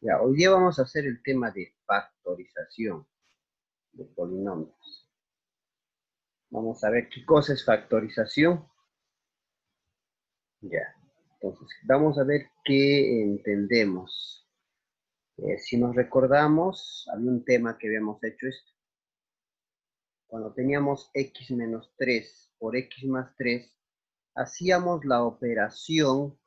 Ya, hoy día vamos a hacer el tema de factorización de polinomios. Vamos a ver qué cosa es factorización. Ya, entonces vamos a ver qué entendemos. Si nos recordamos, había un tema que habíamos hecho esto. Cuando teníamos x menos 3 por x más 3, hacíamos la operación,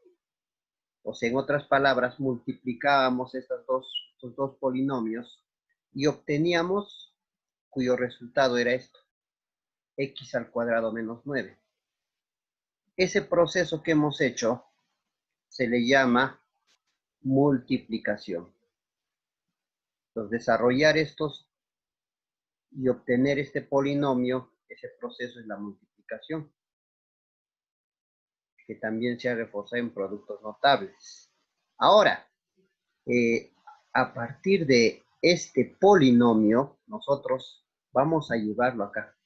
o sea, en otras palabras, multiplicábamos estos dos polinomios y obteníamos, cuyo resultado era esto: x al cuadrado menos 9. Ese proceso que hemos hecho se le llama multiplicación. Entonces, desarrollar estos y obtener este polinomio, ese proceso es la multiplicación, que también se ha reforzado en productos notables. Ahora, a partir de este polinomio, nosotros vamos a llevarlo acá.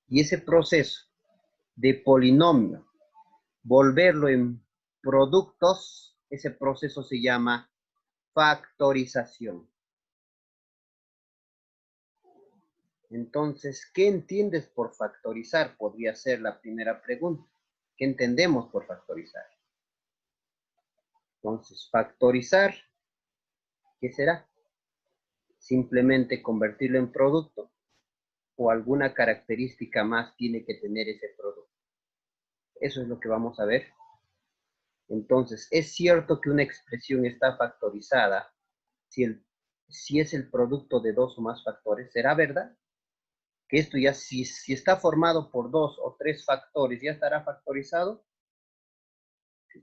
Y ese proceso de polinomio, volverlo en productos, ese proceso se llama factorización. Entonces, ¿qué entiendes por factorizar? Podría ser la primera pregunta. ¿Qué entendemos por factorizar? Entonces, factorizar, ¿qué será? Simplemente convertirlo en producto o alguna característica más tiene que tener ese producto. Eso es lo que vamos a ver. Entonces, es cierto que una expresión está factorizada si es el producto de dos o más factores. ¿Será verdad? Que esto ya, si está formado por dos o tres factores, ¿ya estará factorizado?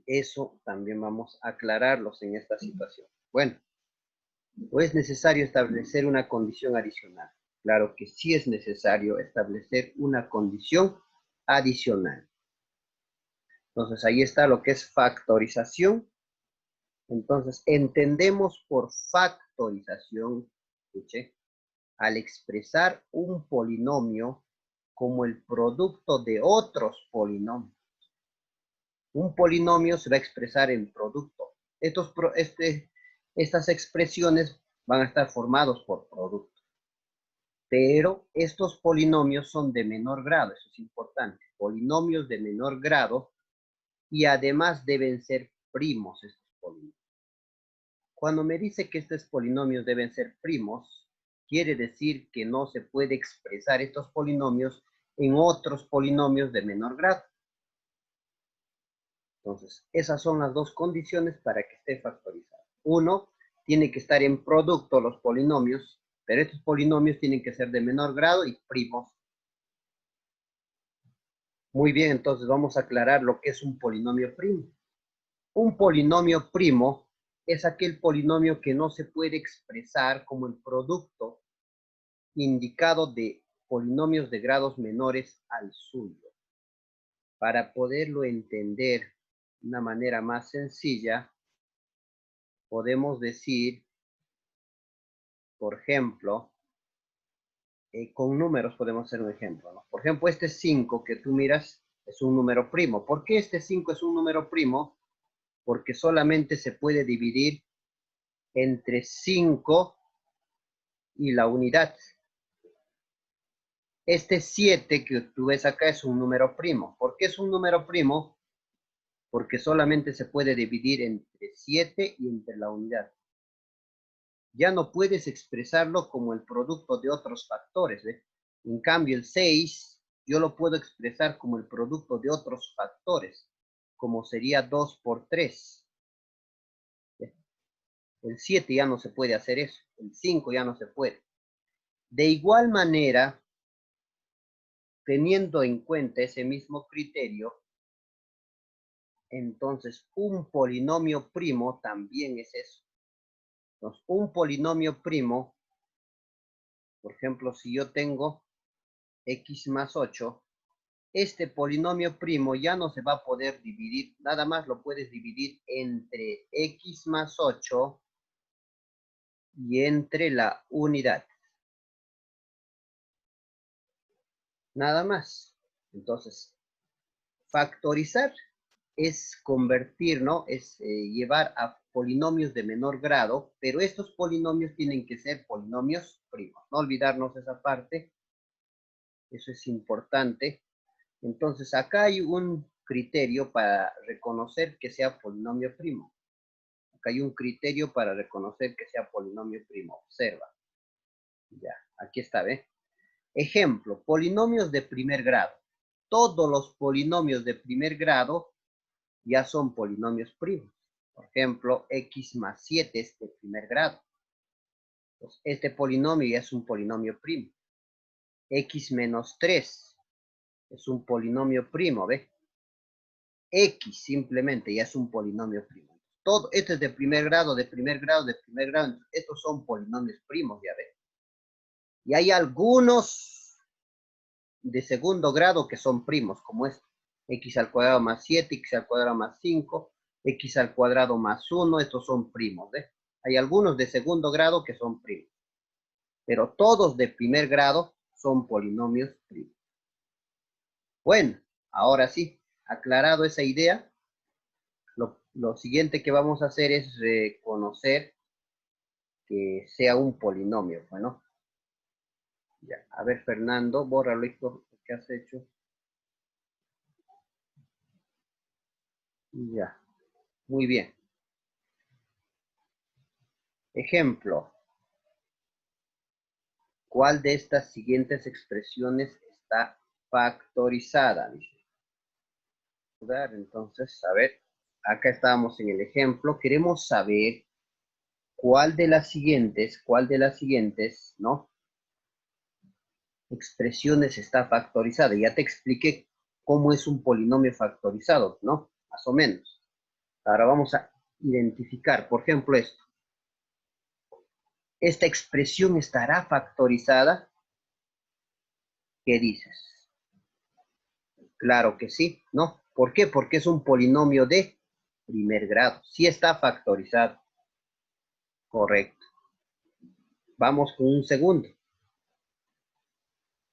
Eso también vamos a aclararlos en esta situación. Bueno, ¿o es necesario establecer una condición adicional? Claro que sí es necesario establecer una condición adicional. Entonces, ahí está lo que es factorización. Entonces, entendemos por factorización, escuche, al expresar un polinomio como el producto de otros polinomios. Un polinomio se va a expresar en producto. Estas expresiones van a estar formados por producto. Pero estos polinomios son de menor grado, eso es importante. Polinomios de menor grado, y además deben ser primos estos polinomios. Cuando me dice que estos polinomios deben ser primos, quiere decir que no se puede expresar estos polinomios en otros polinomios de menor grado. Entonces, esas son las dos condiciones para que esté factorizado. Uno, tiene que estar en producto los polinomios, pero estos polinomios tienen que ser de menor grado y primos. Muy bien, entonces vamos a aclarar lo que es un polinomio primo. Un polinomio primo es aquel polinomio que no se puede expresar como el producto indicado de polinomios de grados menores al suyo. Para poderlo entender de una manera más sencilla, podemos decir, por ejemplo, con números podemos hacer un ejemplo, ¿no? Por ejemplo, este 5 que tú miras es un número primo. ¿Por qué este 5 es un número primo? Porque solamente se puede dividir entre 5 y la unidad. Este 7 que tú ves acá es un número primo. ¿Por qué es un número primo? Porque solamente se puede dividir entre 7 y entre la unidad. Ya no puedes expresarlo como el producto de otros factores, ¿eh? En cambio, el 6 yo lo puedo expresar como el producto de otros factores, como sería 2 por 3. El 7 ya no se puede hacer eso, el 5 ya no se puede. De igual manera, teniendo en cuenta ese mismo criterio, entonces un polinomio primo también es eso. Entonces, un polinomio primo, por ejemplo, si yo tengo x más 8, este polinomio primo ya no se va a poder dividir, nada más lo puedes dividir entre x más 8 y entre la unidad. Nada más. Entonces, factorizar es convertir, ¿no? Es llevar a polinomios de menor grado, pero estos polinomios tienen que ser polinomios primos. No olvidarnos esa parte, eso es importante. Entonces, acá hay un criterio para reconocer que sea polinomio primo. Acá hay un criterio para reconocer que sea polinomio primo. Observa. Ya, aquí está, ¿ve? Ejemplo, polinomios de primer grado. Todos los polinomios de primer grado ya son polinomios primos. Por ejemplo, x más 7 es de primer grado. Entonces, este polinomio ya es un polinomio primo. X menos 3 es un polinomio primo, ¿ve? X simplemente ya es un polinomio primo. Todo esto es de primer grado, de primer grado, de primer grado. Estos son polinomios primos, ya ve. Y hay algunos de segundo grado que son primos, como este. X al cuadrado más 7, x al cuadrado más 5, x al cuadrado más 1, estos son primos, ¿ve? Hay algunos de segundo grado que son primos, pero todos de primer grado son polinomios primos. Bueno, ahora sí, aclarado esa idea, lo siguiente que vamos a hacer es reconocer que sea un polinomio. Bueno, ya, a ver, Fernando, bórralo esto que has hecho. Ya, muy bien. Ejemplo, ¿cuál de estas siguientes expresiones está factorizada? Entonces, a ver, acá estábamos en el ejemplo. Queremos saber cuál de las siguientes, ¿no? Expresiones está factorizada. Ya te expliqué cómo es un polinomio factorizado, ¿no? Más o menos. Ahora vamos a identificar, por ejemplo, esto. ¿Esta expresión estará factorizada? ¿Qué dices? Claro que sí, ¿no? ¿Por qué? Porque es un polinomio de primer grado. Sí está factorizado. Correcto. Vamos con un segundo.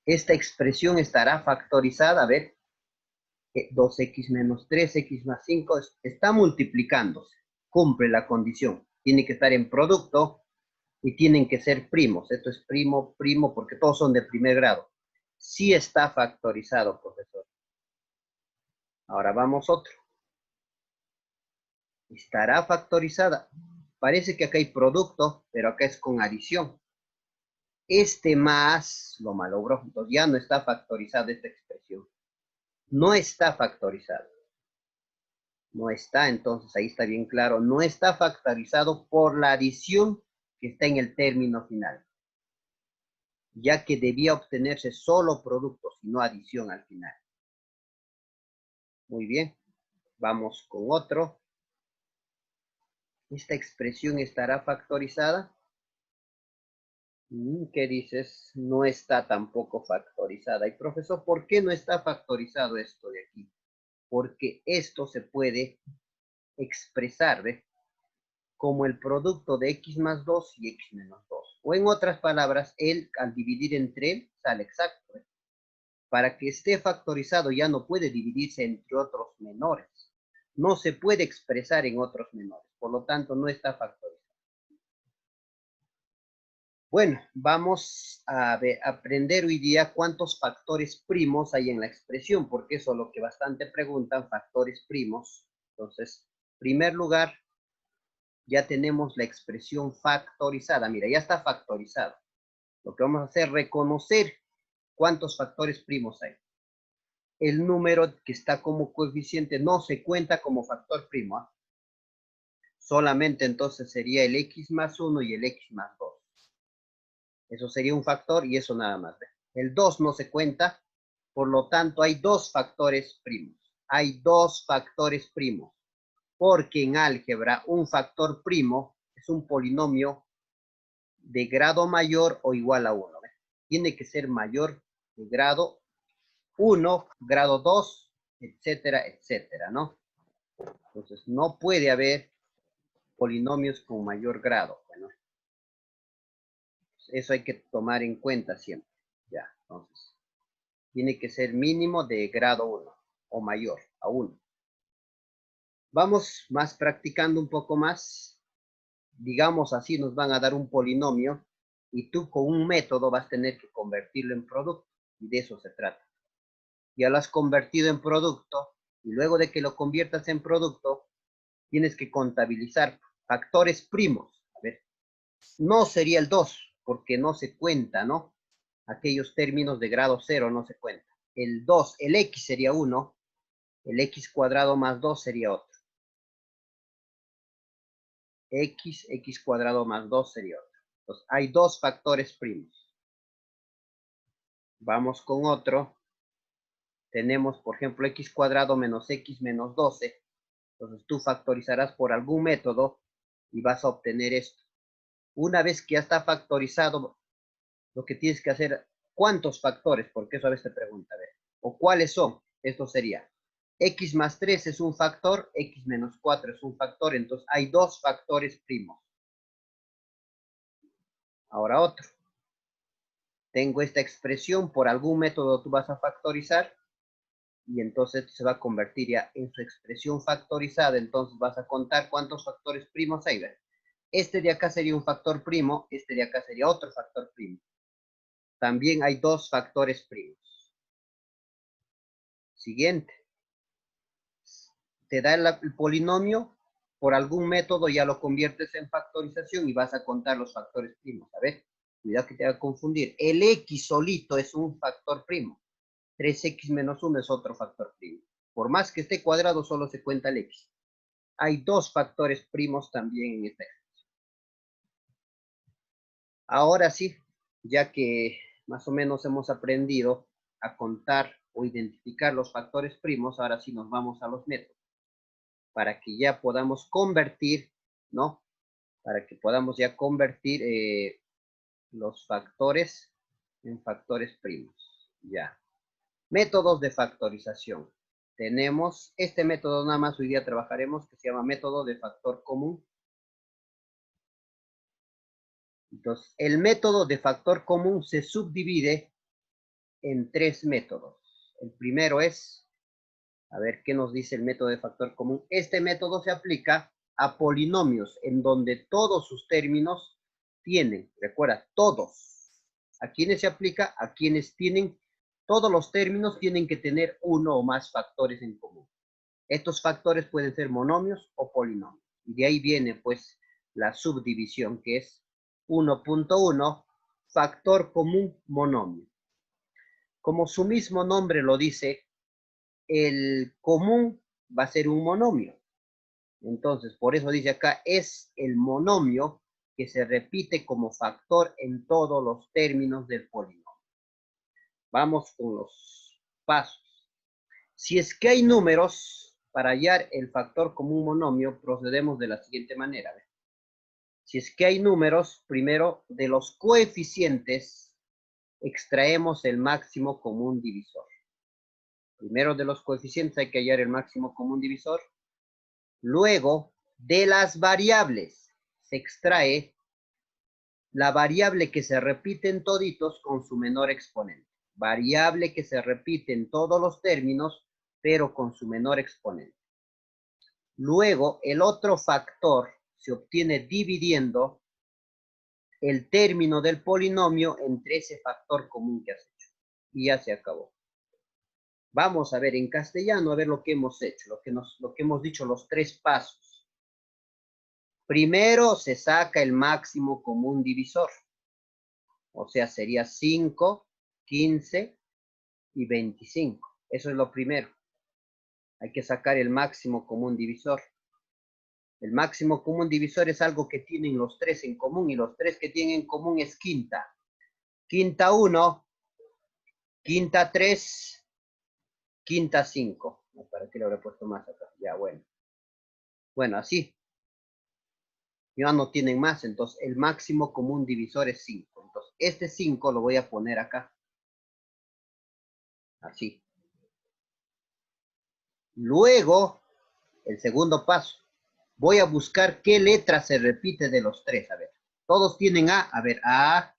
Esta expresión estará factorizada. A ver, 2x menos 3x más 5 está multiplicándose. Cumple la condición. Tiene que estar en producto y tienen que ser primos. Esto es primo, primo, porque todos son de primer grado. Sí está factorizado, profesor. Ahora vamos otro. Estará factorizada. Parece que acá hay producto, pero acá es con adición. Este más lo malogró. Entonces ya no está factorizada esta expresión. No está factorizado. No está, entonces ahí está bien claro. No está factorizado por la adición que está en el término final. Ya que debía obtenerse solo producto, no adición al final. Muy bien. Vamos con otro. ¿Esta expresión estará factorizada? ¿Qué dices? No está tampoco factorizada. Y profesor, ¿por qué no está factorizado esto de aquí? Porque esto se puede expresar, ¿ve? Como el producto de x más 2 y x menos 2. O en otras palabras, él al dividir entre él sale exacto, ¿ve? Para que esté factorizado ya no puede dividirse entre otros menores. No se puede expresar en otros menores. Por lo tanto, no está factorizado. Bueno, vamos a aprender hoy día cuántos factores primos hay en la expresión, porque eso es lo que bastante preguntan, factores primos. Entonces, en primer lugar, ya tenemos la expresión factorizada. Mira, ya está factorizada. Lo que vamos a hacer es reconocer cuántos factores primos hay. El número que está como coeficiente no se cuenta como factor primo, ¿eh? Solamente entonces sería el x más 1 y el x más 2. Eso sería un factor y eso nada más. El 2 no se cuenta, por lo tanto hay dos factores primos. Hay dos factores primos, porque en álgebra un factor primo es un polinomio de grado mayor o igual a 1. Tiene que ser mayor de grado 1, grado 2, etcétera, etcétera, ¿no? Entonces no puede haber polinomios con mayor grado. Bueno, eso hay que tomar en cuenta siempre. Ya, entonces, tiene que ser mínimo de grado 1 o mayor a 1. Vamos más practicando un poco más. Digamos así, nos van a dar un polinomio y tú con un método vas a tener que convertirlo en producto. Y de eso se trata. Ya lo has convertido en producto y luego de que lo conviertas en producto, tienes que contabilizar factores primos. A ver, no sería el 2 porque no se cuenta, ¿no? Aquellos términos de grado 0 no se cuentan. El 2, el x sería 1, el x cuadrado más 2 sería otro. X cuadrado más 2 sería otro. Entonces, hay dos factores primos. Vamos con otro. Tenemos, por ejemplo, x cuadrado menos x menos 12. Entonces, tú factorizarás por algún método y vas a obtener esto. Una vez que ya está factorizado, lo que tienes que hacer, ¿cuántos factores? Porque eso a veces te pregunta, a ver, ¿o cuáles son? Esto sería, x más 3 es un factor, x menos 4 es un factor, entonces hay dos factores primos. Ahora otro. Tengo esta expresión, por algún método tú vas a factorizar, y entonces se va a convertir ya en su expresión factorizada, entonces vas a contar cuántos factores primos hay. Este de acá sería un factor primo, este de acá sería otro factor primo. También hay dos factores primos. Siguiente. Te da el polinomio, por algún método ya lo conviertes en factorización y vas a contar los factores primos. A ver, cuidado que te va a confundir. El x solito es un factor primo. 3x menos 1 es otro factor primo. Por más que esté cuadrado, solo se cuenta el x. Hay dos factores primos también en esta expresión. Ahora sí, ya que más o menos hemos aprendido a contar o identificar los factores primos, ahora sí nos vamos a los métodos, para que ya podamos convertir, ¿no? Para que podamos ya convertir los factores en factores primos. Ya. Métodos de factorización. Tenemos este método, nada más hoy día trabajaremos, que se llama método de factor común. Entonces, el método de factor común se subdivide en tres métodos. El primero es, a ver qué nos dice el método de factor común. Este método se aplica a polinomios en donde todos sus términos tienen, recuerda, todos. ¿A quiénes se aplica? A quienes tienen, todos los términos tienen que tener uno o más factores en común. Estos factores pueden ser monomios o polinomios. Y de ahí viene, pues, la subdivisión, que es 1.1, factor común monomio. Como su mismo nombre lo dice, el común va a ser un monomio. Entonces, por eso dice acá, es el monomio que se repite como factor en todos los términos del polinomio. Vamos con los pasos. Si es que hay números, para hallar el factor común monomio, procedemos de la siguiente manera. Si es que hay números, primero de los coeficientes extraemos el máximo común divisor. Primero de los coeficientes hay que hallar el máximo común divisor. Luego, de las variables se extrae la variable que se repite en toditos con su menor exponente. Variable que se repite en todos los términos, pero con su menor exponente. Luego, el otro factor se obtiene dividiendo el término del polinomio entre ese factor común que has hecho. Y ya se acabó. Vamos a ver en castellano, a ver lo que hemos hecho, lo que hemos dicho, los tres pasos. Primero se saca el máximo común divisor. O sea, sería 5, 15 y 25. Eso es lo primero. Hay que sacar el máximo común divisor. El máximo común divisor es algo que tienen los tres en común, y los tres que tienen en común es quinta. Quinta 1, quinta 3, quinta 5. ¿Para qué le habré puesto más acá? Ya, bueno. Bueno, así. Ya no tienen más, entonces el máximo común divisor es 5. Entonces, este 5 lo voy a poner acá. Así. Luego, el segundo paso. Voy a buscar qué letra se repite de los tres. A ver, todos tienen A. A ver, A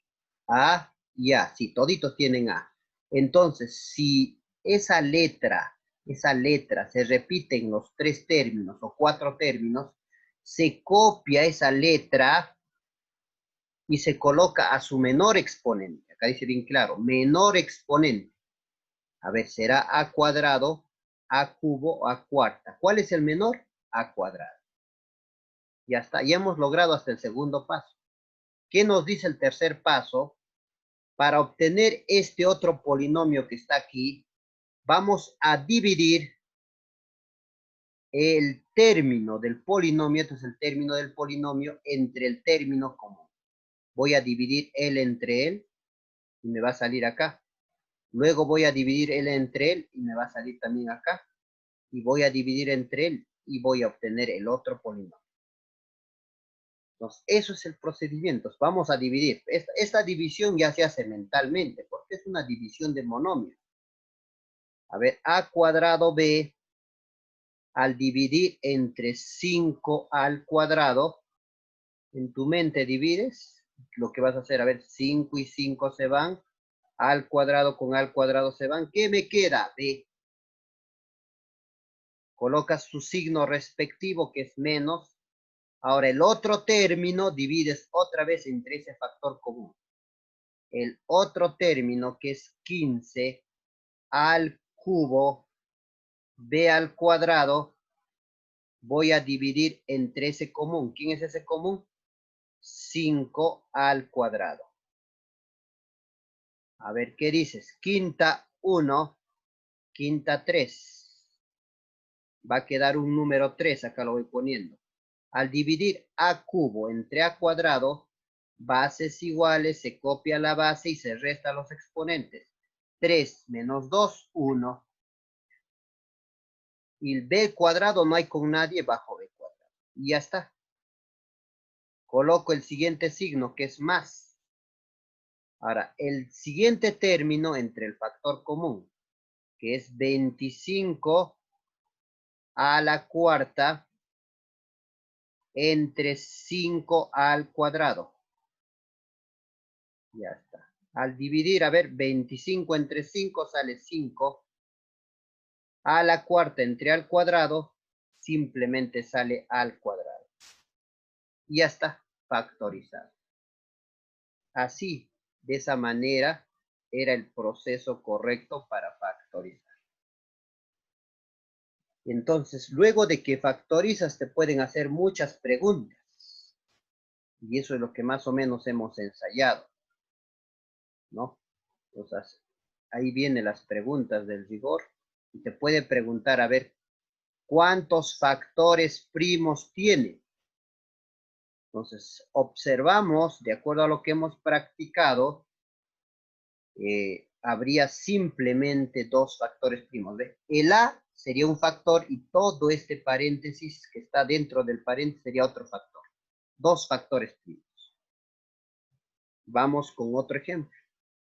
y A. Sí, toditos tienen A. Entonces, si esa letra esa letra se repite en los 3 términos o 4 términos, se copia esa letra y se coloca a su menor exponente. Acá dice bien claro, menor exponente. A ver, será a cuadrado, a cubo o a cuarta. ¿Cuál es el menor? A cuadrado. Ya está, ya hemos logrado hasta el segundo paso. ¿Qué nos dice el tercer paso? Para obtener este otro polinomio que está aquí, vamos a dividir el término del polinomio, esto es el término del polinomio, entre el término común. Voy a dividir él entre él y me va a salir acá. Luego voy a dividir él entre él y me va a salir también acá. Y voy a dividir entre él y voy a obtener el otro polinomio. Entonces, eso es el procedimiento. Vamos a dividir. Esta división ya se hace mentalmente, porque es una división de monomios. A ver, a cuadrado b, al dividir entre 5 al cuadrado, en tu mente divides, lo que vas a hacer, a ver, 5 y 5 se van, al cuadrado con al cuadrado se van. ¿Qué me queda? B. Colocas su signo respectivo, que es menos. Ahora el otro término divides otra vez entre ese factor común. El otro término, que es 15 al cubo, b al cuadrado, voy a dividir entre ese común. ¿Quién es ese común? 5 al cuadrado. A ver, ¿qué dices? Quinta 1, quinta 3. Va a quedar un número 3, acá lo voy poniendo. Al dividir a cubo entre a cuadrado, bases iguales, se copia la base y se resta los exponentes. 3 menos 2, 1. Y el b cuadrado no hay con nadie bajo b cuadrado. Y ya está. Coloco el siguiente signo, que es más. Ahora, el siguiente término entre el factor común, que es 25 a la cuarta, entre 5 al cuadrado. Ya está. Al dividir, a ver, 25 entre 5 sale 5. A la cuarta entre al cuadrado, simplemente sale al cuadrado. Y ya está, factorizado. Así, de esa manera, era el proceso correcto para factorizar. Entonces, luego de que factorizas, te pueden hacer muchas preguntas. Y eso es lo que más o menos hemos ensayado, ¿no? Entonces, ahí vienen las preguntas del rigor. Y te puede preguntar, a ver, ¿cuántos factores primos tiene? Entonces, observamos, de acuerdo a lo que hemos practicado, habría simplemente 2 factores primos. ¿Ve? El A sería un factor y todo este paréntesis que está dentro del paréntesis sería otro factor. 2 factores primos. Vamos con otro ejemplo.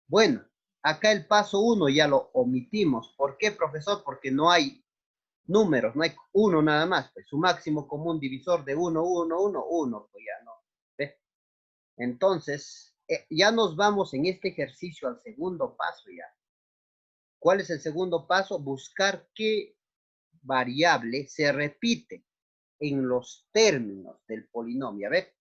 Bueno, acá el paso 1 ya lo omitimos. ¿Por qué, profesor? Porque no hay números, no hay uno nada más. Pues su máximo común divisor de 1, 1, 1, 1, pues ya no. ¿Ve? Entonces, ya nos vamos en este ejercicio al segundo paso ya. ¿Cuál es el segundo paso? Buscar qué variable se repite en los términos del polinomio. A ver,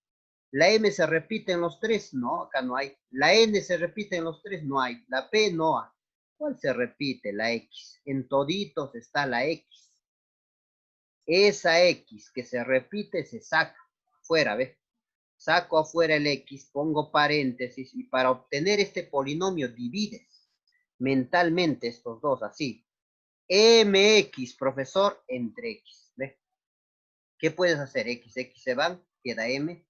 ¿la m se repite en los 3? No, acá no hay. ¿La n se repite en los 3? No hay. ¿La p? No hay. ¿Cuál se repite? La x. En toditos está la x. Esa x que se repite se saca fuera, ¿ves? Saco afuera el x, pongo paréntesis y para obtener este polinomio divides mentalmente estos dos así. mx, profesor, entre x. ¿Ves? ¿Qué puedes hacer? X se van, queda m,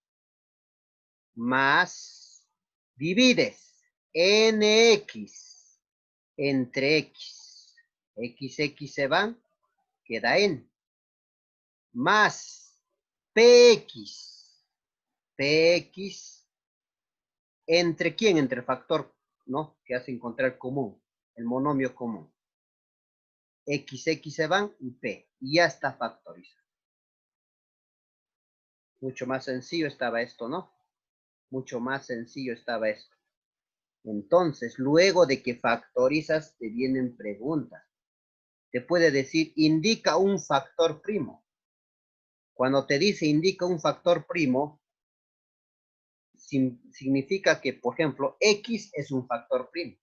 más divides nx entre x. X se van, queda n, más px. Px, ¿entre quién? Entre el factor, ¿no? Que hace encontrar común, el monomio común. X se van y P. Y ya está factorizado. Mucho más sencillo estaba esto, ¿no? Mucho más sencillo estaba esto. Entonces, luego de que factorizas, te vienen preguntas. te puede decir, indica un factor primo. Cuando te dice indica un factor primo, significa que, por ejemplo, X es un factor primo.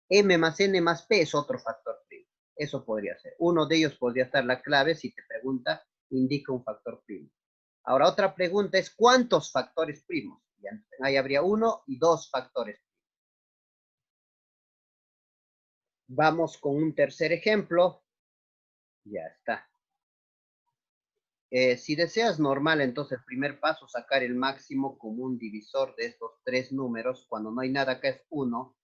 M más N más P es otro factor primo. Eso podría ser. Uno de ellos podría estar la clave si te pregunta, indica un factor primo. Ahora, otra pregunta es, ¿cuántos factores primos? Ahí habría 1 y 2 factores. Vamos con un tercer ejemplo. Ya está. Si deseas normal, entonces el primer paso, sacar el máximo común divisor de estos tres números. Cuando no hay nada acá es 1.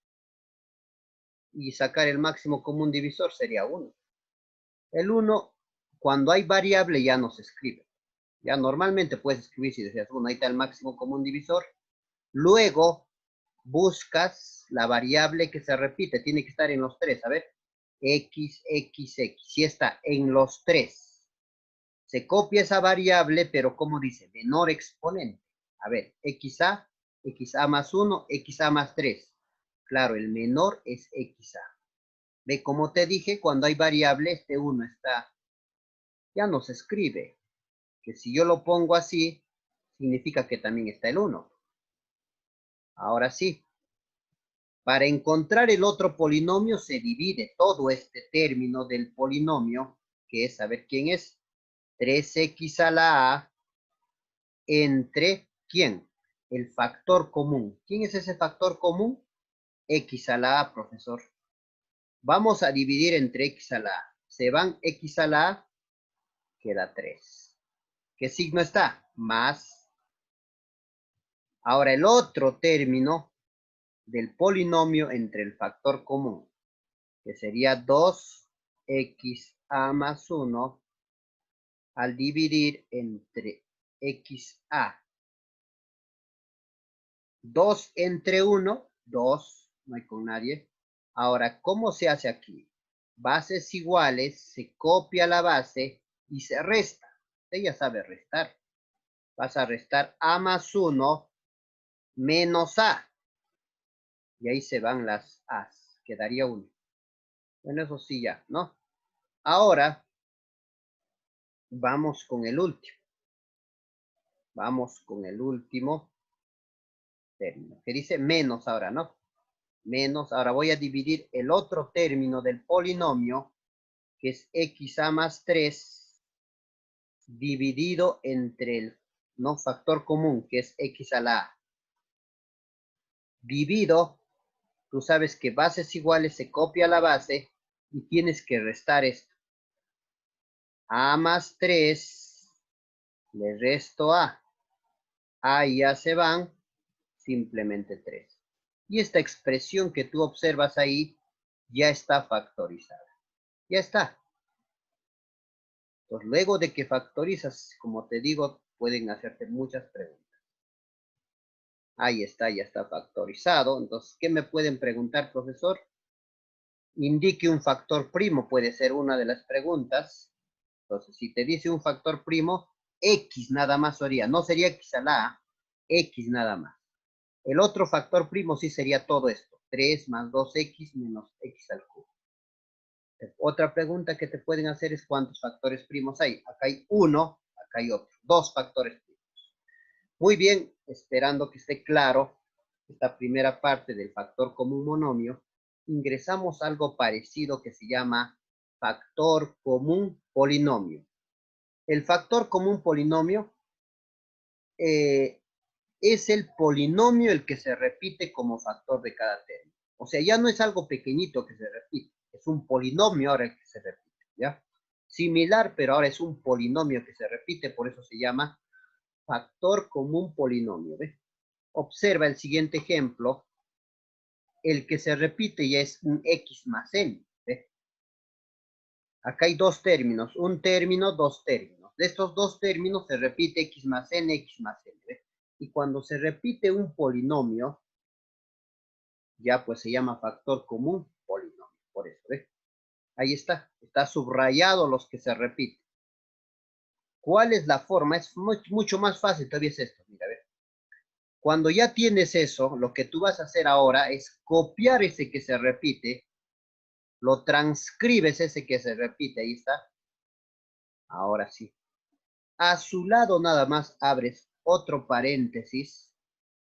Y sacar el máximo común divisor sería 1. El 1, cuando hay variable, ya no se escribe. Ya normalmente puedes escribir si deseas 1. Ahí está el máximo común divisor. Luego buscas la variable que se repite. Tiene que estar en los tres. A ver. X, X, X. Si está en los tres. Se copia esa variable, pero como dice, menor exponente. A ver, XA más 1, XA más 3. Claro, el menor es XA. Ve, como te dije, cuando hay variable, este 1 está, ya no se escribe. Que si yo lo pongo así, significa que también está el 1. Ahora sí. Para encontrar el otro polinomio, se divide todo este término del polinomio, que es, a ver quién es, 3x a la a, entre, ¿quién? El factor común. ¿Quién es ese factor común? X a la a, profesor. Vamos a dividir entre x a la a. Se van x a la a, queda 3. ¿Qué signo está? Más. Ahora el otro término del polinomio entre el factor común, que sería 2xa más 1 al dividir entre xa. 2 entre 1, 2, no hay con nadie. Ahora, ¿cómo se hace aquí? Bases iguales, se copia la base y se resta. Usted ya sabe restar. Vas a restar a más 1 menos a. Y ahí se van las a's. Quedaría 1. Bueno, eso sí ya, ¿no? Ahora, vamos con el último. Vamos con el último término, que dice menos ahora, ¿no? Menos, ahora voy a dividir el otro término del polinomio, que es xa más 3, dividido entre el no factor común, que es x a la a. Divido, tú sabes que bases iguales se copia la base y tienes que restar esto. A más 3, le resto a. A y A se van, simplemente 3. Y esta expresión que tú observas ahí ya está factorizada. Ya está. Entonces, luego de que factorizas, como te digo, pueden hacerte muchas preguntas. Ahí está, ya está factorizado. Entonces, ¿qué me pueden preguntar, profesor? Indique un factor primo, puede ser una de las preguntas. Entonces, si te dice un factor primo, X nada más sería, no sería X a la A, X nada más. El otro factor primo sí sería todo esto, 3 más 2X menos X al cubo. Otra pregunta que te pueden hacer es cuántos factores primos hay. Acá hay uno, acá hay otro, dos factores primos. Muy bien, esperando que esté claro esta primera parte del factor común monomio, ingresamos algo parecido que se llama factor común polinomio. El factor común polinomio es el polinomio el que se repite como factor de cada término. O sea, ya no es algo pequeñito que se repite, es un polinomio ahora el que se repite, ¿ya? Similar, pero ahora es un polinomio que se repite, por eso se llama factor común polinomio, ¿ves? Observa el siguiente ejemplo. El que se repite ya es un x más n. ¿Ves? Acá hay dos términos, un término, dos términos. De estos dos términos se repite x más n, x más n. ¿Ves? Y cuando se repite un polinomio, ya pues se llama factor común polinomio. Por eso, ¿ves? Ahí está subrayado los que se repiten. ¿Cuál es la forma? Es mucho más fácil, todavía es esto, mira, ¿ves? Cuando ya tienes eso, lo que tú vas a hacer ahora es copiar ese que se repite Lo transcribes ese que se repite, ahí está. Ahora sí. A su lado nada más abres otro paréntesis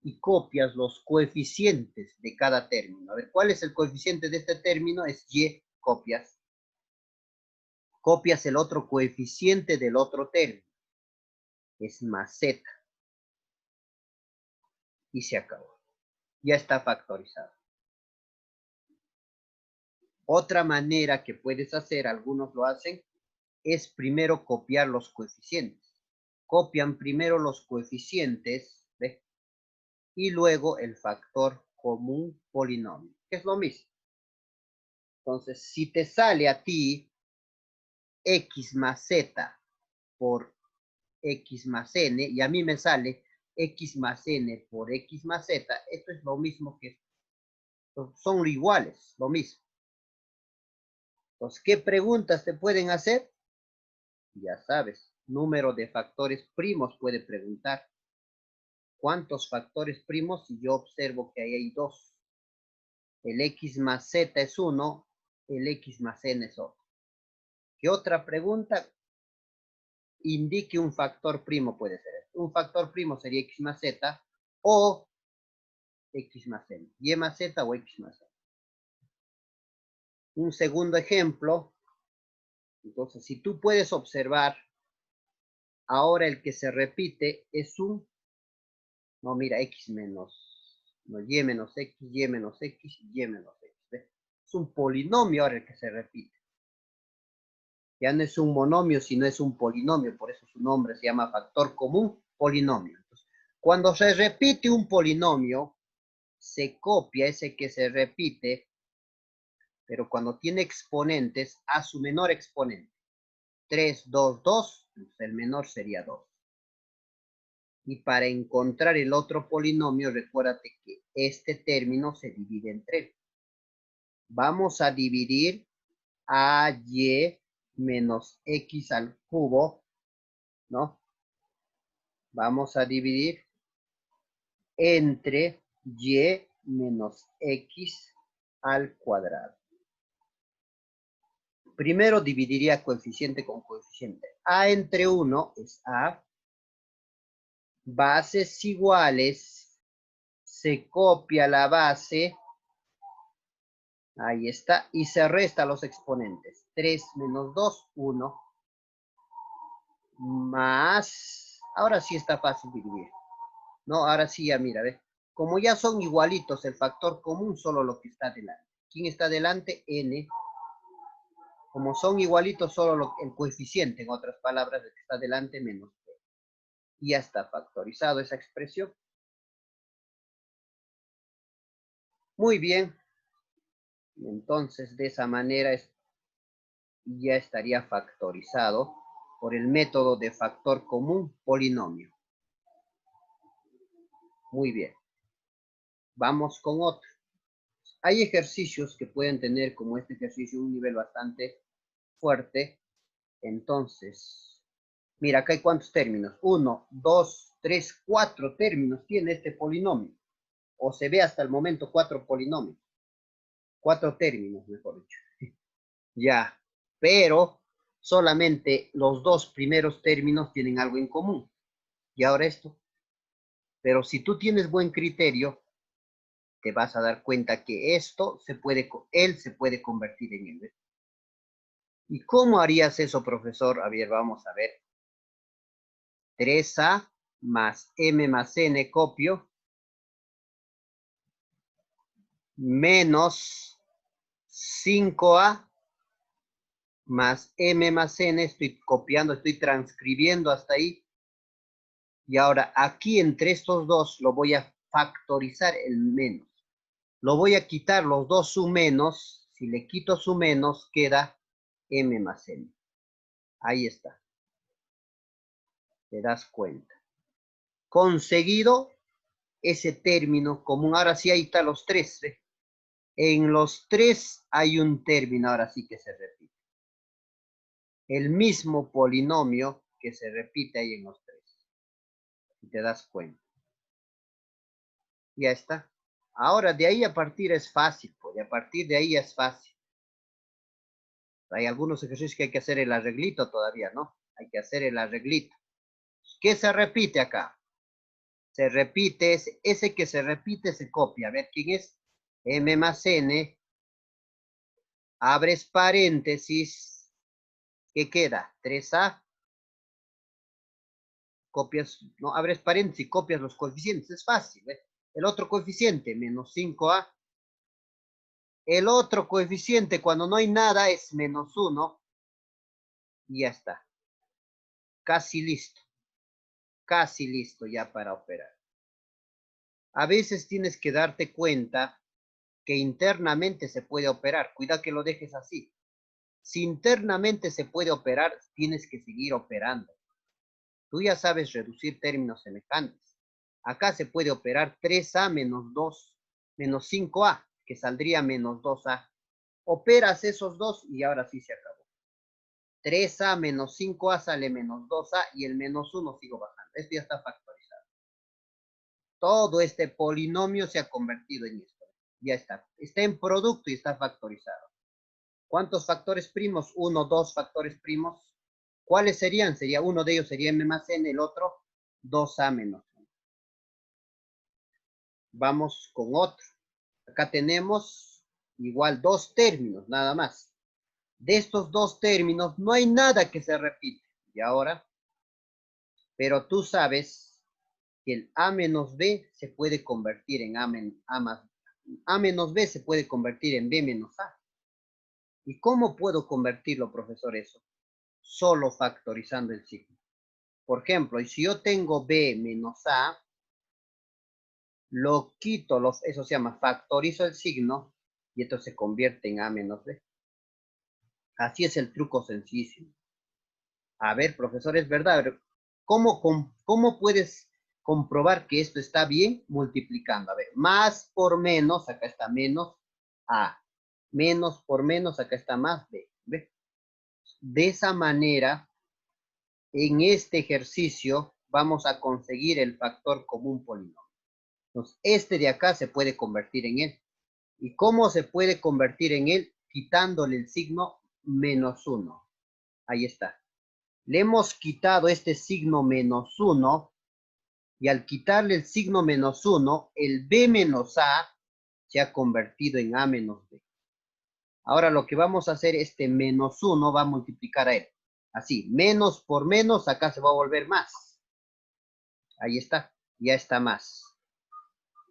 y copias los coeficientes de cada término. A ver, ¿cuál es el coeficiente de este término? Es y, copias. Copias el otro coeficiente del otro término. Es más z. Y se acabó. Ya está factorizado. Otra manera que puedes hacer, algunos lo hacen, es primero copiar los coeficientes. Copian primero los coeficientes, ¿ve? Y luego el factor común polinomio, que es lo mismo. Entonces, si te sale a ti x más z por x más n, y a mí me sale x más n por x más z, esto es lo mismo que son iguales, lo mismo. Entonces, ¿qué preguntas te pueden hacer? Ya sabes, número de factores primos puede preguntar. ¿Cuántos factores primos? Si yo observo que ahí hay dos. El x más z es 1, el x más n es otro. ¿Qué otra pregunta? Indique un factor primo puede ser. Un factor primo sería x más z o x más n. Y más z o x más n. Un segundo ejemplo. Entonces, si tú puedes observar, ahora el que se repite es un, no, mira, x menos, no, y menos x, y menos x, y menos x. ¿Ves? Es un polinomio ahora el que se repite. Ya no es un monomio, sino es un polinomio, por eso su nombre se llama factor común polinomio. Entonces, cuando se repite un polinomio, se copia ese que se repite, pero cuando tiene exponentes, a su menor exponente. 3, 2, 2, pues el menor sería 2. Y para encontrar el otro polinomio, recuérdate que este término se divide en 3. Vamos a dividir a y menos x al cubo, ¿no? Vamos a dividir entre y menos x al cuadrado. Primero dividiría coeficiente con coeficiente. A entre 1 es A. Bases iguales. Se copia la base. Ahí está. Y se resta los exponentes. 3 menos 2, 1. Más. Ahora sí está fácil dividir. No, ahora sí ya mira, ¿ves? Como ya son igualitos el factor común, solo lo que está delante. ¿Quién está delante? N. Como son igualitos, solo el coeficiente, en otras palabras, el que está delante menos p. Y ya está factorizado esa expresión. Muy bien. Entonces, de esa manera ya estaría factorizado por el método de factor común polinomio. Muy bien. Vamos con otro. Hay ejercicios que pueden tener, como este ejercicio, un nivel bastante fuerte. Entonces, mira, acá hay cuántos términos. 1, 2, 3, 4 términos tiene este polinomio. O se ve hasta el momento 4 polinomios. 4 términos, mejor dicho. Ya, pero solamente los dos primeros términos tienen algo en común. Y ahora esto. Pero si tú tienes buen criterio, te vas a dar cuenta que esto él se puede convertir en él. ¿Y cómo harías eso, profesor? A ver, vamos a ver. 3a más m más n copio menos 5a más m más n, estoy copiando, estoy transcribiendo hasta ahí. Y ahora aquí entre estos dos lo voy a factorizar el menos. Lo voy a quitar los dos su menos. Si le quito su menos, queda m más n. Ahí está. Te das cuenta. Conseguido ese término común. Ahora sí, ahí están los tres. En los tres hay un término, ahora sí que se repite. El mismo polinomio que se repite ahí en los tres. Si te das cuenta. Ya está. Ahora de ahí a partir es fácil, pues a partir de ahí es fácil. Hay algunos ejercicios que hay que hacer el arreglito todavía, ¿no? Hay que hacer el arreglito. ¿Qué se repite acá? Se repite, ese que se repite se copia. A ver, ¿quién es? M más N. Abres paréntesis. ¿Qué queda? 3A. Copias, no, abres paréntesis, copias los coeficientes. Es fácil, ¿eh? El otro coeficiente, menos 5A. El otro coeficiente, cuando no hay nada, es menos 1. Y ya está. Casi listo. Casi listo ya para operar. A veces tienes que darte cuenta que internamente se puede operar. Cuida que lo dejes así. Si internamente se puede operar, tienes que seguir operando. Tú ya sabes reducir términos semejantes. Acá se puede operar 3A menos 2, menos 5A, que saldría menos 2A. Operas esos dos y ahora sí se acabó. 3A menos 5A sale menos 2A y el menos 1 sigo bajando. Esto ya está factorizado. Todo este polinomio se ha convertido en esto. Ya está. Está en producto y está factorizado. ¿Cuántos factores primos? 1, 2 factores primos. ¿Cuáles serían? Uno de ellos sería m más n, el otro 2a menos 1. Vamos con otro. Acá tenemos igual dos términos, nada más. De estos dos términos no hay nada que se repite. Y ahora, pero tú sabes que el a menos b se puede convertir en a menos b se puede convertir en b menos a. ¿Y cómo puedo convertirlo, profesor, eso? Solo factorizando el signo. Por ejemplo, y si yo tengo b menos a, lo quito, eso se llama factorizo el signo, y esto se convierte en a menos b. Así es el truco sencillísimo. A ver, profesor, es verdad. ¿Cómo puedes comprobar que esto está bien? Multiplicando. A ver, más por menos, acá está menos a. Menos por menos, acá está más b. ¿Ve? De esa manera, en este ejercicio, vamos a conseguir el factor común polinomial. Entonces, este de acá se puede convertir en él. ¿Y cómo se puede convertir en él? Quitándole el signo menos 1. Ahí está. Le hemos quitado este signo menos 1 y al quitarle el signo menos 1, el b menos a se ha convertido en a menos b. Ahora lo que vamos a hacer, este menos 1 va a multiplicar a él. Así, menos por menos, acá se va a volver más. Ahí está, ya está más.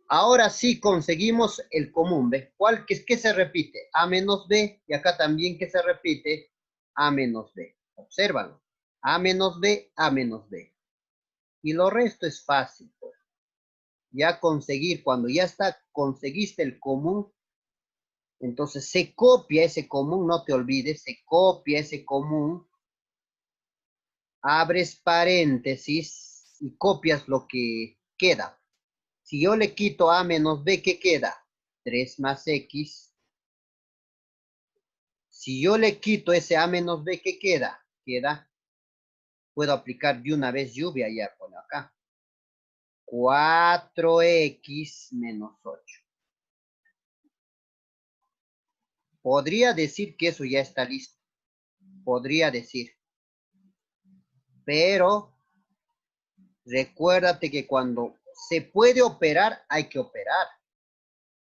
Ahora sí conseguimos el común, ¿ve? ¿Qué se repite? A menos B, y acá también que se repite A menos B. Obsérvalo. A menos B, A menos B. Y lo resto es fácil, pues. Ya conseguir, cuando ya conseguiste el común, entonces se copia ese común, no te olvides, se copia ese común, abres paréntesis y copias lo que queda. Si yo le quito a menos b, ¿qué queda? 3 más x. Si yo le quito ese a menos b, ¿qué queda? Puedo aplicar de una vez lluvia, ya pongo acá. 4x menos 8. Podría decir que eso ya está listo. Podría decir. Pero recuérdate que cuando se puede operar, hay que operar.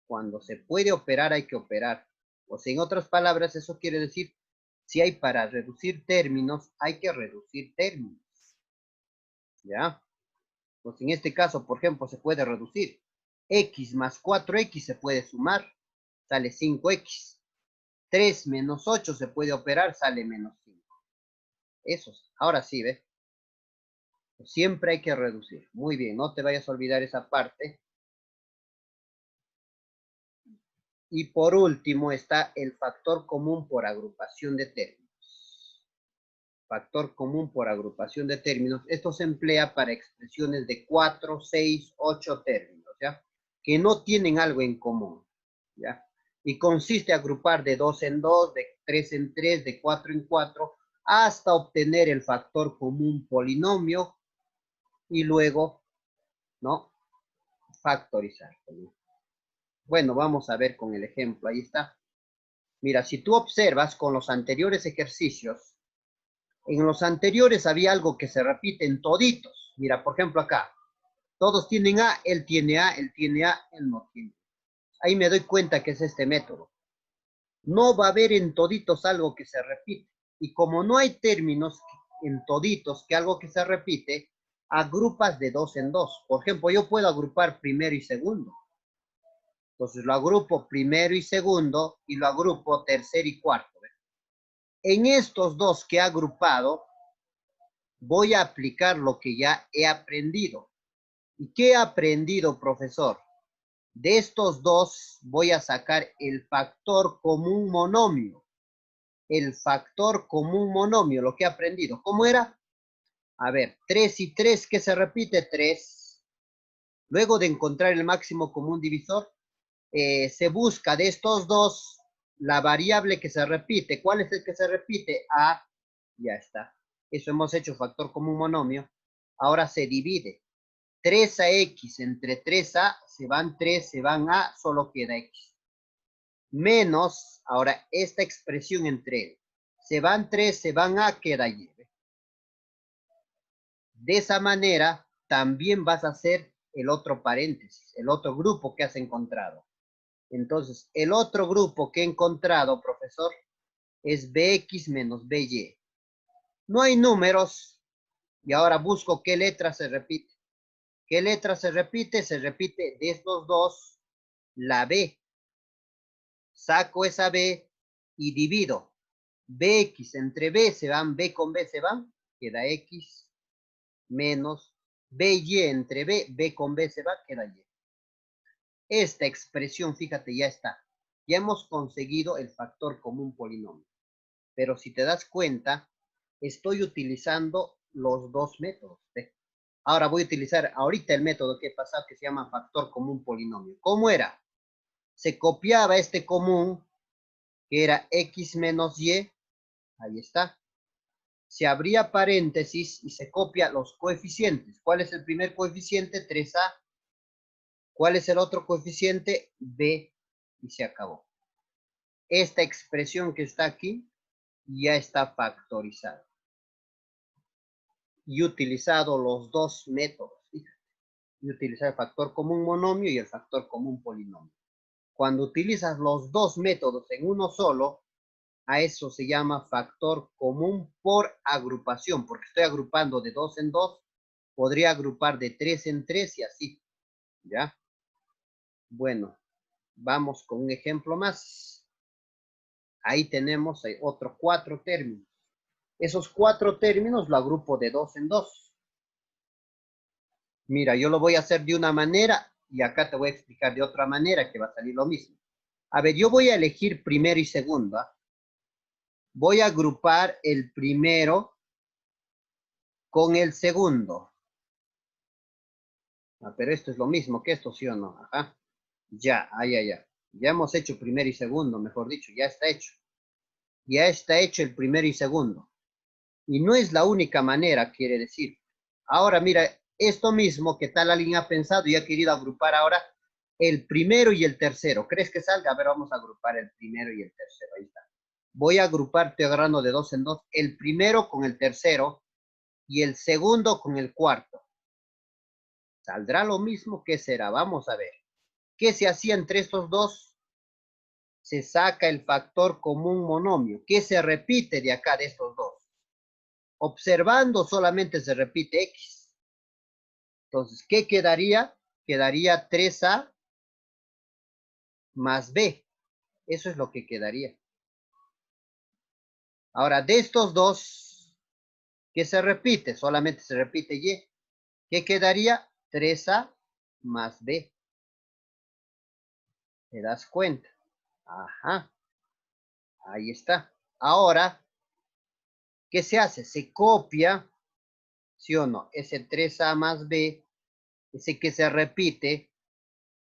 Cuando se puede operar, hay que operar. O sea, en otras palabras, eso quiere decir, si hay para reducir términos, hay que reducir términos. ¿Ya? Pues en este caso, por ejemplo, se puede reducir. X más 4x se puede sumar, sale 5x. 3 menos 8 se puede operar, sale menos 5. Eso, ahora sí, ¿ves? Siempre hay que reducir. Muy bien, no te vayas a olvidar esa parte. Y por último está el factor común por agrupación de términos. Factor común por agrupación de términos. Esto se emplea para expresiones de 4, 6, 8 términos, ¿ya? Que no tienen algo en común, ¿ya? Y consiste en agrupar de 2 en 2, de 3 en 3, de 4 en 4, hasta obtener el factor común polinomio y luego, ¿no? Factorizar. Bueno, vamos a ver con el ejemplo. Ahí está. Mira, si tú observas con los anteriores ejercicios, en los anteriores había algo que se repite en toditos. Mira, por ejemplo acá, todos tienen A, él tiene A, él tiene A, él no tiene. Ahí me doy cuenta que es este método. No va a haber en toditos algo que se repite. Y como no hay términos en toditos que algo que se repite, agrupas de dos en dos. Por ejemplo, yo puedo agrupar primero y segundo. Entonces lo agrupo primero y segundo y lo agrupo tercero y cuarto. ¿Ves? En estos dos que he agrupado, voy a aplicar lo que ya he aprendido. ¿Y qué he aprendido, profesor? De estos dos voy a sacar el factor común monomio. El factor común monomio, lo que he aprendido. ¿Cómo era? A ver, 3 y 3, ¿qué se repite? 3. Luego de encontrar el máximo común divisor, se busca de estos dos la variable que se repite. ¿Cuál es el que se repite? A. Ya está. Eso hemos hecho factor común monomio. Ahora se divide. 3ax entre 3a, se van 3, se van a, solo queda x. Menos, ahora esta expresión entre se van 3, se van a, queda y. De esa manera, también vas a hacer el otro paréntesis, el otro grupo que has encontrado. Entonces, el otro grupo que he encontrado, profesor, es bx menos by. No hay números, y ahora busco qué letra se repite. ¿Qué letra se repite? Se repite de estos dos, la b. Saco esa b y divido. Bx entre b se van, b con b se van, queda x menos by entre b con b se va, queda y. Esta expresión, fíjate, ya está. Ya hemos conseguido el factor común polinomio. Pero si te das cuenta, estoy utilizando los dos métodos. ¿Ve? Ahora voy a utilizar ahorita el método que he pasado que se llama factor común polinomio. ¿Cómo era? Se copiaba este común, que era x menos y, ahí está. Se abría paréntesis y se copia los coeficientes. ¿Cuál es el primer coeficiente? 3a. ¿Cuál es el otro coeficiente? b. Y se acabó. Esta expresión que está aquí ya está factorizada. Y utilizado los dos métodos. Fíjate. Y utilizar el factor común monomio y el factor común polinomio. Cuando utilizas los dos métodos en uno solo, a eso se llama factor común por agrupación, porque estoy agrupando de dos en dos, podría agrupar de tres en tres y así, ¿ya? Bueno, vamos con un ejemplo más. Ahí tenemos otros 4 términos. Esos 4 términos lo agrupo de dos en dos. Mira, yo lo voy a hacer de una manera y acá te voy a explicar de otra manera que va a salir lo mismo. A ver, yo voy a elegir primero y segundo. ¿Eh? Voy a agrupar el primero con el segundo. Ah, pero esto es lo mismo que esto, ¿sí o no? Ajá. Ya, ya. Ya hemos hecho primero y segundo, mejor dicho, ya está hecho. Ya está hecho el primero y segundo. Y no es la única manera, quiere decir. Ahora, mira, esto mismo que tal alguien ha pensado y ha querido agrupar ahora el primero y el tercero. ¿Crees que salga? A ver, vamos a agrupar el primero y el tercero. Ahí está. Voy a agrupar, estoy agarrando de dos en dos, el primero con el tercero y el segundo con el cuarto. ¿Saldrá lo mismo? ¿Qué será? Vamos a ver. ¿Qué se hacía entre estos dos? Se saca el factor común monomio. ¿Qué se repite de acá de estos dos? Observando solamente se repite x. Entonces, ¿qué quedaría? Quedaría 3a más b. Eso es lo que quedaría. Ahora, de estos dos, ¿qué se repite? Solamente se repite y. ¿Qué quedaría? 3a más b. ¿Te das cuenta? Ajá. Ahí está. Ahora, ¿qué se hace? Se copia, ¿sí o no? Ese 3a más b, ese que se repite,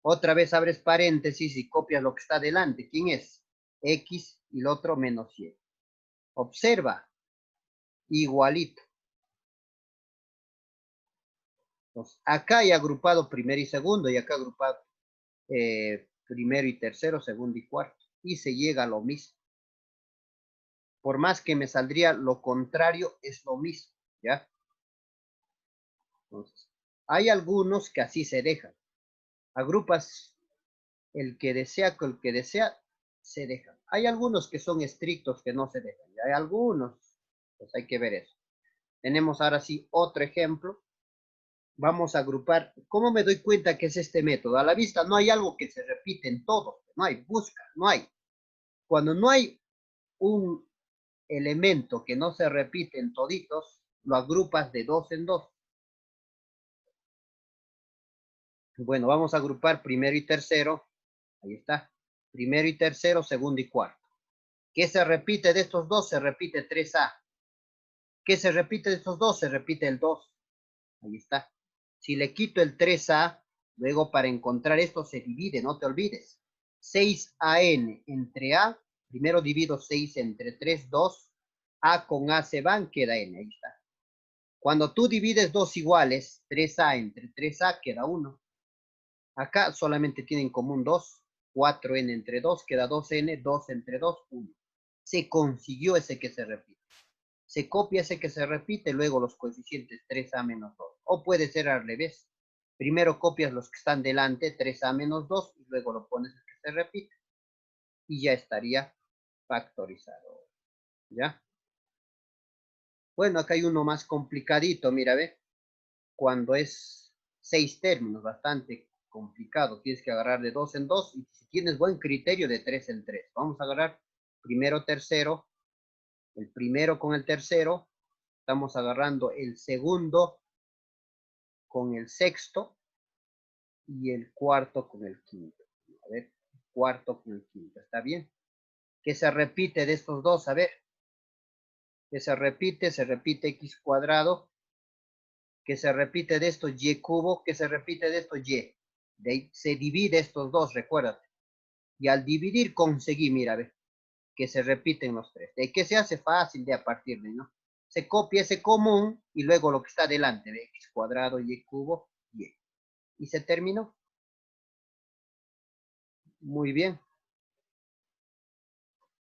otra vez abres paréntesis y copias lo que está delante. ¿Quién es? X y el otro menos y. Observa, igualito. Entonces, acá hay agrupado primero y segundo, y acá agrupado primero y tercero, segundo y cuarto. Y se llega a lo mismo. Por más que me saldría lo contrario, es lo mismo, ¿ya? Entonces, hay algunos que así se dejan. Agrupas el que desea con el que desea, se dejan. Hay algunos que son estrictos que no se dejan. Y hay algunos, pues hay que ver eso. Tenemos ahora sí otro ejemplo. Vamos a agrupar. ¿Cómo me doy cuenta que es este método? A la vista no hay algo que se repite en todos. No hay, busca, no hay. Cuando no hay un elemento que no se repite en toditos, lo agrupas de dos en dos. Bueno, vamos a agrupar primero y tercero. Ahí está. Primero y tercero, segundo y cuarto. ¿Qué se repite de estos dos? Se repite 3A. ¿Qué se repite de estos dos? Se repite el 2. Ahí está. Si le quito el 3A, luego para encontrar esto se divide, no te olvides. 6AN entre A, primero divido 6 entre 3, 2. A con A se van, queda N, ahí está. Cuando tú divides dos iguales, 3A entre 3A queda 1. Acá solamente tienen en común 2. 4N entre 2 queda 2N, 2 entre 2, 1. Se consiguió ese que se repite. Se copia ese que se repite, luego los coeficientes 3A menos 2. O puede ser al revés. Primero copias los que están delante, 3A menos 2, y luego lo pones el que se repite. Y ya estaría factorizado. ¿Ya? Bueno, acá hay uno más complicadito, mira, ve. Cuando es 6 términos, bastante complicado. Tienes que agarrar de 2 en 2 y si tienes buen criterio de 3 en 3. Vamos a agarrar primero, tercero, el primero con el tercero. Estamos agarrando el segundo con el sexto y el cuarto con el quinto. A ver, cuarto con el quinto, ¿está bien? ¿Qué se repite de estos dos? A ver, ¿qué se repite x cuadrado. ¿Qué se repite de esto? Y cubo. ¿Qué se repite de esto? Y. De ahí se divide estos dos, recuérdate. Y al dividir conseguí, mira, a ver, que se repiten los tres. ¿De qué se hace? Fácil de a partir de, ¿no? Se copia ese común y luego lo que está delante de x cuadrado, y cubo, y. Y se terminó. Muy bien.